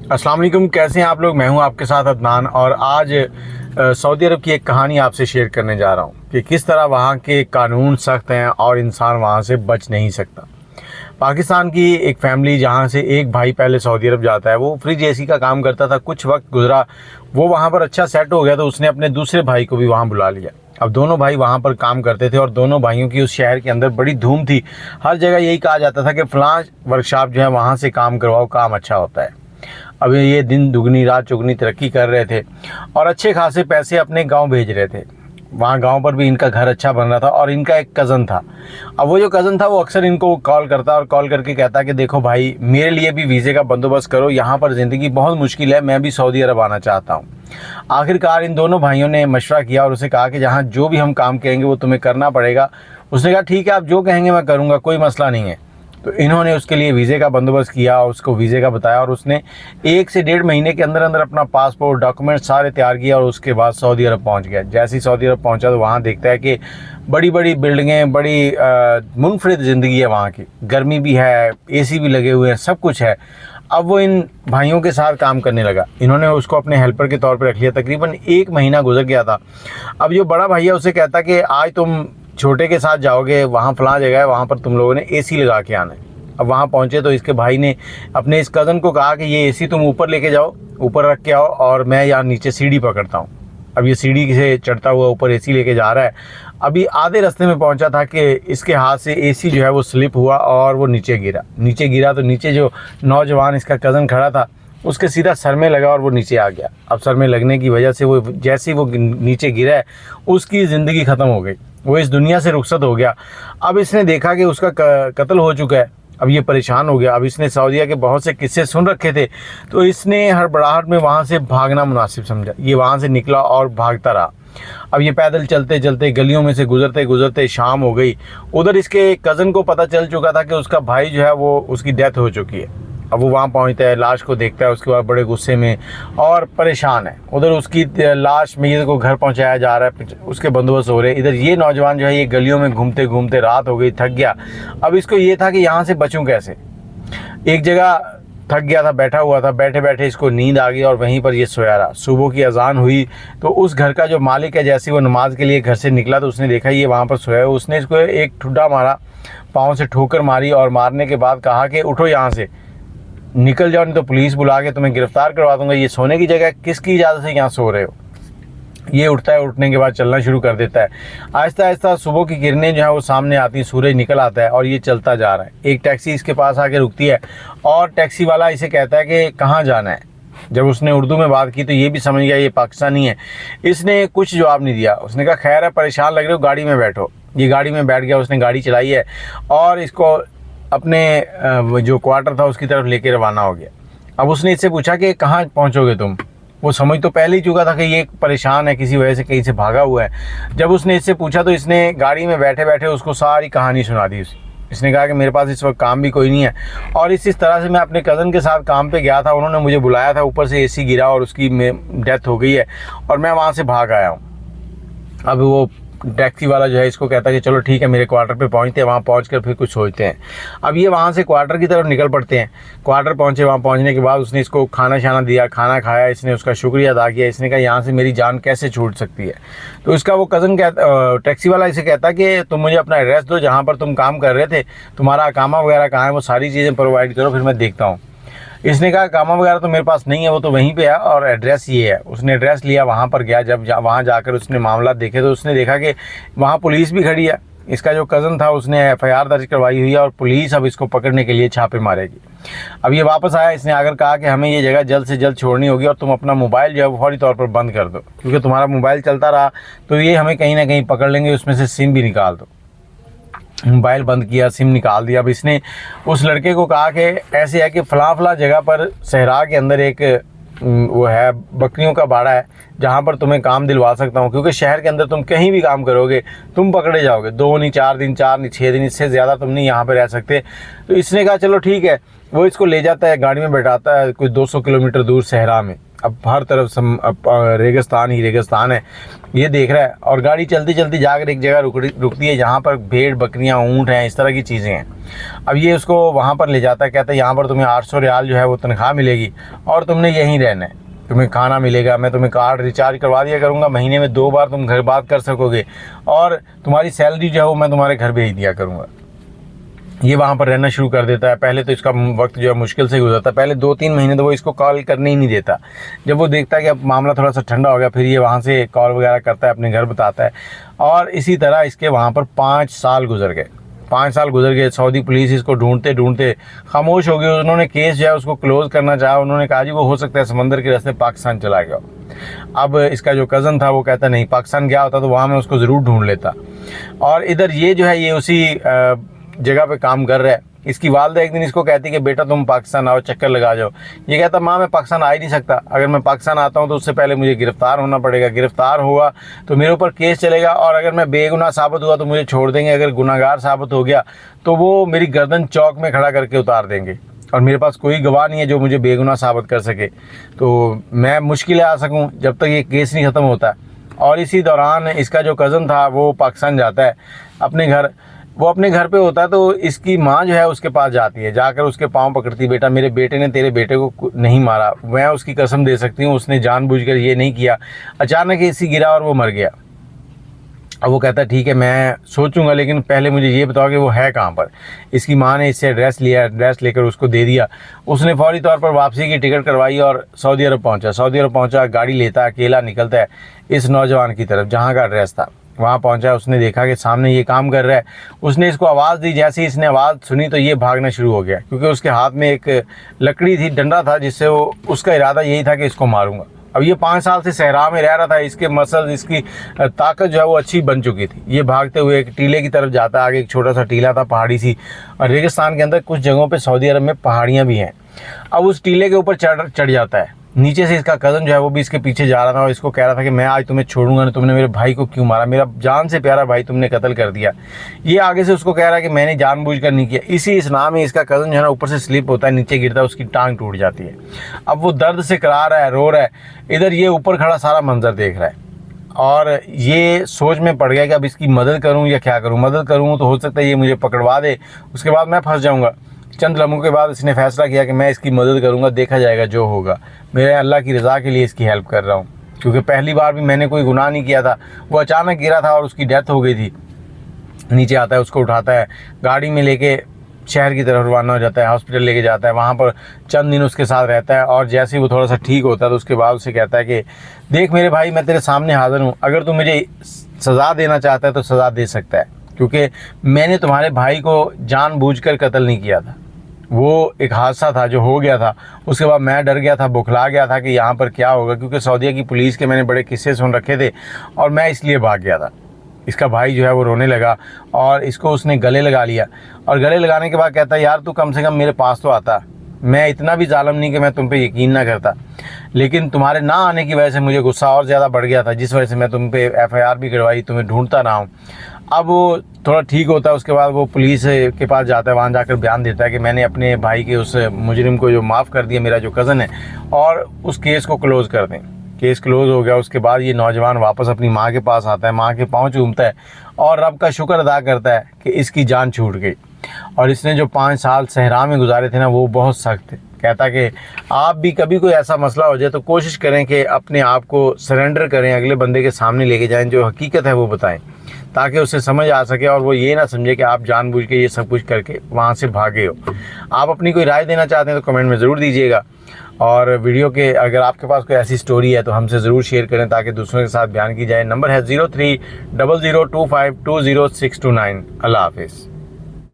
अस्सलाम वालेकुम, कैसे हैं आप लोग। मैं हूं आपके साथ अदनान और आज सऊदी अरब की एक कहानी आपसे शेयर करने जा रहा हूं कि किस तरह वहां के कानून सख्त हैं और इंसान वहां से बच नहीं सकता। पाकिस्तान की एक फैमिली जहां से एक भाई पहले सऊदी अरब जाता है, वो फ्रिज एसी का काम करता था। कुछ वक्त गुजरा, वो वहाँ पर अच्छा सेट हो गया तो उसने अपने दूसरे भाई को भी वहाँ बुला लिया। अब दोनों भाई वहाँ पर काम करते थे और दोनों भाइयों की उस शहर के अंदर बड़ी धूम थी। हर जगह यही कहा जाता था कि फ़लाँ वर्कशॉप जो है वहाँ से काम करवाओ, काम अच्छा होता है। अब ये दिन दुगनी रात चौगनी तरक्की कर रहे थे और अच्छे खासे पैसे अपने गांव भेज रहे थे। वहाँ गांव पर भी इनका घर अच्छा बन रहा था और इनका एक कज़न था। अब वो जो कज़न था वो अक्सर इनको कॉल करता और कॉल करके कहता कि देखो भाई, मेरे लिए भी वीज़े का बंदोबस्त करो, यहाँ पर ज़िंदगी बहुत मुश्किल है, मैं भी सऊदी अरब आना चाहता हूँ। आखिरकार इन दोनों भाइयों ने मशवरा किया और उसे कहा कि जहाँ जो भी हम काम कहेंगे वो तुम्हें करना पड़ेगा। उसने कहा ठीक है, आप जो कहेंगे मैं करूँगा, कोई मसला नहीं है। तो इन्होंने उसके लिए वीज़े का बंदोबस्त किया और उसको वीज़े का बताया और उसने 1 से 1.5 महीने के अंदर अंदर अपना पासपोर्ट डॉक्यूमेंट सारे तैयार किया और उसके बाद सऊदी अरब पहुंच गया। जैसे ही सऊदी अरब पहुंचा तो वहाँ देखता है कि बड़ी बड़ी बिल्डिंगें, बड़ी मुनफरिद ज़िंदगी है वहाँ की। गर्मी भी है, एसी भी लगे हुए हैं, सब कुछ है। अब वो इन भाइयों के साथ काम करने लगा। इन्होंने उसको अपने हेल्पर के तौर पर रख लिया। तकरीबन 1 महीना गुजर गया था। अब जो बड़ा भैया उसे कहता कि आज तुम छोटे के साथ जाओगे, वहाँ फ़लाँ जगह है, वहाँ पर तुम लोगों ने एसी लगा के आना है। अब वहाँ पहुँचे तो इसके भाई ने अपने इस कज़न को कहा कि ये एसी तुम ऊपर लेके जाओ, ऊपर रख के आओ और मैं यहाँ नीचे सीढ़ी पकड़ता हूँ। अब ये सीढ़ी से चढ़ता हुआ ऊपर एसी लेके जा रहा है। अभी आधे रास्ते में पहुँचा था कि इसके हाथ से एसी जो है वो स्लिप हुआ और वो नीचे गिरा तो नीचे जो नौजवान इसका कज़न खड़ा था उसके सीधा सर में लगा और वो नीचे आ गया। अब सर में लगने की वजह से वो जैसे ही वो नीचे गिरा है उसकी ज़िंदगी ख़त्म हो गई, वो इस दुनिया से रुखसत हो गया। अब इसने देखा कि उसका कत्ल हो चुका है। अब ये परेशान हो गया। अब इसने सऊदीया के बहुत से किस्से सुन रखे थे तो इसने हड़बड़ाहट में वहाँ से भागना मुनासिब समझा। ये वहाँ से निकला और भागता रहा। अब ये पैदल चलते चलते गलियों में से गुजरते गुजरते शाम हो गई। उधर इसके कज़न को पता चल चुका था कि उसका भाई जो है वो उसकी डेथ हो चुकी है। अब वो वहाँ पहुँचता है, लाश को देखता है, उसके बाद बड़े गुस्से में और परेशान है। उधर उसकी लाश मैयत को घर पहुँचाया जा रहा है, उसके बंदोबस्त हो रहे। इधर ये नौजवान जो है ये गलियों में घूमते घूमते रात हो गई, थक गया। अब इसको ये था कि यहाँ से बचूँ कैसे। एक जगह थक गया था, बैठा हुआ था, बैठे बैठे इसको नींद आ गई और वहीं पर ये सोया रहा। सुबह की अजान हुई तो उस घर का जो मालिक है, जैसे वो नमाज के लिए घर से निकला तो उसने देखा ये वहाँ पर सोया है। उसने इसको एक ठुड्डा मारा, पाँव से ठोकर मारी और मारने के बाद कहा कि उठो यहाँ से, निकल जाओ नहीं तो पुलिस बुला के तुम्हें गिरफ्तार करवा दूंगा। ये सोने की जगह, किसकी इजाज़त से यहाँ सो रहे हो। ये उठता है, उठने के बाद चलना शुरू कर देता है। आहिस्ता आहिस्ता सुबह की किरणें जो है वो सामने आती, सूरज निकल आता है और ये चलता जा रहा है। एक टैक्सी इसके पास आके रुकती है और टैक्सी वाला इसे कहता है कि कहाँ जाना है। जब उसने उर्दू में बात की तो ये भी समझ गया ये पाकिस्तानी है। इसने कुछ जवाब नहीं दिया। उसने कहा खैर है, परेशान लग रहे हो, गाड़ी में बैठो। ये गाड़ी में बैठ गया। उसने गाड़ी चलाई है और इसको अपने जो क्वार्टर था उसकी तरफ लेके रवाना हो गया। अब उसने इससे पूछा कि कहाँ पहुँचोगे तुम। वो समझ तो पहले ही चुका था कि ये परेशान है, किसी वजह से कहीं से भागा हुआ है। जब उसने इससे पूछा तो इसने गाड़ी में बैठे बैठे उसको सारी कहानी सुना दी। इसने कहा कि मेरे पास इस वक्त काम भी कोई नहीं है और इस तरह से मैं अपने कज़न के साथ काम पे गया था, उन्होंने मुझे बुलाया था, ऊपर से एसी गिरा और उसकी डेथ हो गई है और मैं वहाँ से भाग आया हूँ। अब वो टैक्सी वाला जो है इसको कहता है कि चलो ठीक है, मेरे क्वार्टर पे पहुंचते हैं, वहाँ पहुंचकर फिर कुछ सोचते हैं। अब ये वहाँ से क्वार्टर की तरफ निकल पड़ते हैं। क्वार्टर पहुंचे, वहाँ पहुंचने के बाद उसने इसको खाना शाना दिया, खाना खाया, इसने उसका शुक्रिया अदा किया। इसने कहा यहाँ से मेरी जान कैसे छूट सकती है। तो इसका वो कज़न टैक्सी वाला इसे कहता कि तुम मुझे अपना एड्रेस दो, जहाँ पर तुम काम कर रहे थे, तुम्हारा अकामा वगैरह कहाँ है, वो सारी चीज़ें प्रोवाइड करो, फिर मैं देखता हूँ। इसने कहा कामा वगैरह तो मेरे पास नहीं है, वो तो वहीं पे है और एड्रेस ये है। उसने एड्रेस लिया, वहाँ पर गया। जब वहाँ जाकर उसने मामला देखे तो उसने देखा कि वहाँ पुलिस भी खड़ी है। इसका जो कज़न था उसने FIR दर्ज करवाई हुई है और पुलिस अब इसको पकड़ने के लिए छापे मारेगी। अब ये वापस आया। इसने आकर कहा कि हमें ये जगह जल्द से जल्द छोड़नी होगी और तुम अपना मोबाइल जो है वो फौरी तौर पर बंद कर दो, क्योंकि तुम्हारा मोबाइल चलता रहा तो ये हमें कहीं ना कहीं पकड़ लेंगे, उसमें से सिम भी निकाल दो। मोबाइल बंद किया, सिम निकाल दिया। अब इसने उस लड़के को कहा कि ऐसे है कि फ़लाँ जगह पर सहरा के अंदर एक वो है, बकरियों का बाड़ा है, जहाँ पर तुम्हें काम दिलवा सकता हूँ, क्योंकि शहर के अंदर तुम कहीं भी काम करोगे तुम पकड़े जाओगे। 2 नहीं 4 दिन, 4 नहीं 6 दिन, इससे ज़्यादा तुम नहीं यहाँ पर रह सकते। तो इसने कहा चलो ठीक है। वो इसको ले जाता है, गाड़ी में बैठाता है कुछ 200 किलोमीटर दूर सहरा में। अब हर तरफ रेगिस्तान ही रेगिस्तान है, ये देख रहा है। और गाड़ी चलती चलती जाकर एक जगह रुकती है जहाँ पर भेड़ बकरियाँ ऊँट हैं, इस तरह की चीज़ें हैं। अब ये उसको वहाँ पर ले जाता है, कहता है यहाँ पर तुम्हें 800 रियाल जो है वो तनख्वाह मिलेगी और तुमने यहीं रहना है, तुम्हें खाना मिलेगा, मैं तुम्हें कार्ड रिचार्ज करवा दिया करूँगा, महीने में 2 बार तुम घर बात कर सकोगे और तुम्हारी सैलरी जो है वो मैं तुम्हारे घर भेज दिया करूँगा। ये वहाँ पर रहना शुरू कर देता है। पहले तो इसका वक्त जो है मुश्किल से गुजरता है, पहले 2-3 महीने तो वो इसको कॉल करने ही नहीं देता। जब वो देखता है कि अब मामला थोड़ा सा ठंडा हो गया, फिर ये वहाँ से कॉल वगैरह करता है, अपने घर बताता है। और इसी तरह इसके वहाँ पर 5 साल गुजर गए। 5 साल गुजर गए। सऊदी पुलिस इसको ढूंढते ढूंढते खामोश हो गई। उन्होंने केस जो है उसको क्लोज़ करना चाहा। उन्होंने कहा जी वो हो सकता है समंदर के रास्ते पाकिस्तान चला गया। अब इसका जो कज़न था वो कहता नहीं, पाकिस्तान गया होता तो वहाँ मैं उसको ज़रूर ढूंढ लेता। और इधर ये जो है ये उसी जगह पे काम कर रहा है। इसकी वालदा एक दिन इसको कहती कि बेटा तुम पाकिस्तान आओ, चक्कर लगा जाओ। ये कहता माँ मैं पाकिस्तान आ ही नहीं सकता, अगर मैं पाकिस्तान आता हूँ तो उससे पहले मुझे गिरफ़्तार होना पड़ेगा, गिरफ़्तार हुआ तो मेरे ऊपर केस चलेगा और अगर मैं बेगुनाह साबित हुआ तो मुझे छोड़ देंगे, अगर गुनाहगार साबित हो गया तो वो मेरी गर्दन चौक में खड़ा करके उतार देंगे और मेरे पास कोई गवाह नहीं है जो मुझे बेगुनाह साबित कर सके, तो मैं मुश्किल आ सकूँ जब तक ये केस नहीं ख़त्म होता। और इसी दौरान इसका जो कज़न था वो पाकिस्तान जाता है अपने घर। वो अपने घर पे होता है तो इसकी माँ जो है उसके पास जाती है, जाकर उसके पाँव पकड़ती, बेटा मेरे बेटे ने तेरे बेटे को नहीं मारा, मैं उसकी कसम दे सकती हूँ उसने जानबूझकर ये नहीं किया, अचानक इसी गिरा और वो मर गया। अब वो कहता है ठीक है मैं सोचूंगा, लेकिन पहले मुझे ये बताओ कि वो है कहाँ पर। इसकी माँ ने इससे एड्रेस लिया, एड्रेस लेकर उसको दे दिया। उसने फौरी तौर पर वापसी की टिकट करवाई और सऊदी अरब पहुँचा। सऊदी अरब पहुँचा, गाड़ी लेता है, अकेला निकलता है इस नौजवान की तरफ जहाँ का एड्रेस था। वहाँ पहुँचा, उसने देखा कि सामने ये काम कर रहा है। उसने इसको आवाज़ दी, जैसे ही इसने आवाज़ सुनी तो ये भागना शुरू हो गया, क्योंकि उसके हाथ में एक लकड़ी थी, डंडा था, जिससे वो उसका इरादा यही था कि इसको मारूंगा। अब ये 5 साल से सहरा में रह रहा था, इसके मसल इसकी ताकत जो है वो अच्छी बन चुकी थी। ये भागते हुए एक टीले की तरफ जाता है। आगे एक छोटा सा टीला था, पहाड़ी सी, और रेगिस्तान के अंदर कुछ जगहों पे सऊदी अरब में पहाड़ियाँ भी हैं। अब उस टीले के ऊपर चढ़ जाता है। नीचे से इसका कज़न जो है वो भी इसके पीछे जा रहा था और इसको कह रहा था कि मैं आज तुम्हें छोड़ूंगा नहीं, तुमने मेरे भाई को क्यों मारा, मेरा जान से प्यारा भाई तुमने कत्ल कर दिया। ये आगे से उसको कह रहा है कि मैंने जानबूझकर नहीं किया। इसी इस्लाम में इसका कज़न जो है ना ऊपर से स्लिप होता है, नीचे गिरता है, उसकी टांग टूट जाती है। अब वो दर्द से करा रहा है, रो रहा है। इधर ये ऊपर खड़ा सारा मंजर देख रहा है और ये सोच में पड़ गया कि अब इसकी मदद करूँ या क्या करूँ। मदद करूँ तो हो सकता है ये मुझे पकड़वा दे, उसके बाद मैं फंस जाऊँगा। चंद लम्हों के बाद इसने फैसला किया कि मैं इसकी मदद करूंगा, देखा जाएगा जो होगा, मेरे अल्लाह की रज़ा के लिए इसकी हेल्प कर रहा हूं। क्योंकि पहली बार भी मैंने कोई गुनाह नहीं किया था, वो अचानक गिरा था और उसकी डेथ हो गई थी। नीचे आता है, उसको उठाता है, गाड़ी में लेके शहर की तरफ रवाना हो जाता है, हॉस्पिटल लेके जाता है। वहाँ पर चंद दिन उसके साथ रहता है और जैसे ही वो थोड़ा सा ठीक होता है तो उसके बाद उसे कहता है कि देख मेरे भाई, मैं तेरे सामने हाज़िर हूँ, अगर तू मुझे सज़ा देना चाहता है तो सज़ा दे सकता है, क्योंकि मैंने तुम्हारे भाई को जानबूझकर कत्ल नहीं किया था। वो एक हादसा था जो हो गया था, उसके बाद मैं डर गया था, बुखला गया था कि यहाँ पर क्या होगा, क्योंकि सऊदीया की पुलिस के मैंने बड़े किस्से सुन रखे थे और मैं इसलिए भाग गया था। इसका भाई जो है वो रोने लगा और इसको उसने गले लगा लिया और गले लगाने के बाद कहता है यार तू कम से कम मेरे पास तो आता, मैं इतना भी जालिम नहीं कि मैं तुम पे यकीन ना करता, लेकिन तुम्हारे ना आने की वजह से मुझे गुस्सा और ज़्यादा बढ़ गया था, जिस वजह से मैं तुम पे FIR भी करवाई, तुम्हें ढूंढता रहा हूँ। अब वो थोड़ा ठीक होता है, उसके बाद वो पुलिस के पास जाता है, वहाँ जाकर बयान देता है कि मैंने अपने भाई के उस मुजरिम को जो माफ़ कर दिया, मेरा जो कज़न है, और उस केस को क्लोज़ कर दें। केस क्लोज़ हो गया। उसके बाद ये नौजवान वापस अपनी माँ के पास आता है, माँ के पाँव चूमता है और रब का शुक्र अदा करता है कि इसकी जान छूट गई। और इसने जो 5 साल सहरा में गुजारे थे ना, वो बहुत सख्त थे। कहता कि आप भी कभी कोई ऐसा मसला हो जाए तो कोशिश करें कि अपने आप को सरेंडर करें, अगले बंदे के सामने लेके जाएं, जो हकीकत है वो बताएं, ताकि उसे समझ आ सके और वो ये ना समझे कि आप जानबूझ के ये सब कुछ करके वहाँ से भागे हो। आप अपनी कोई राय देना चाहते हैं तो कमेंट में ज़रूर दीजिएगा, और वीडियो के अगर आपके पास कोई ऐसी स्टोरी है तो हमसे ज़रूर शेयर करें ताकि दूसरों के साथ बयान की जाए। नंबर है 030025202629। अल्लाह हाफिज़।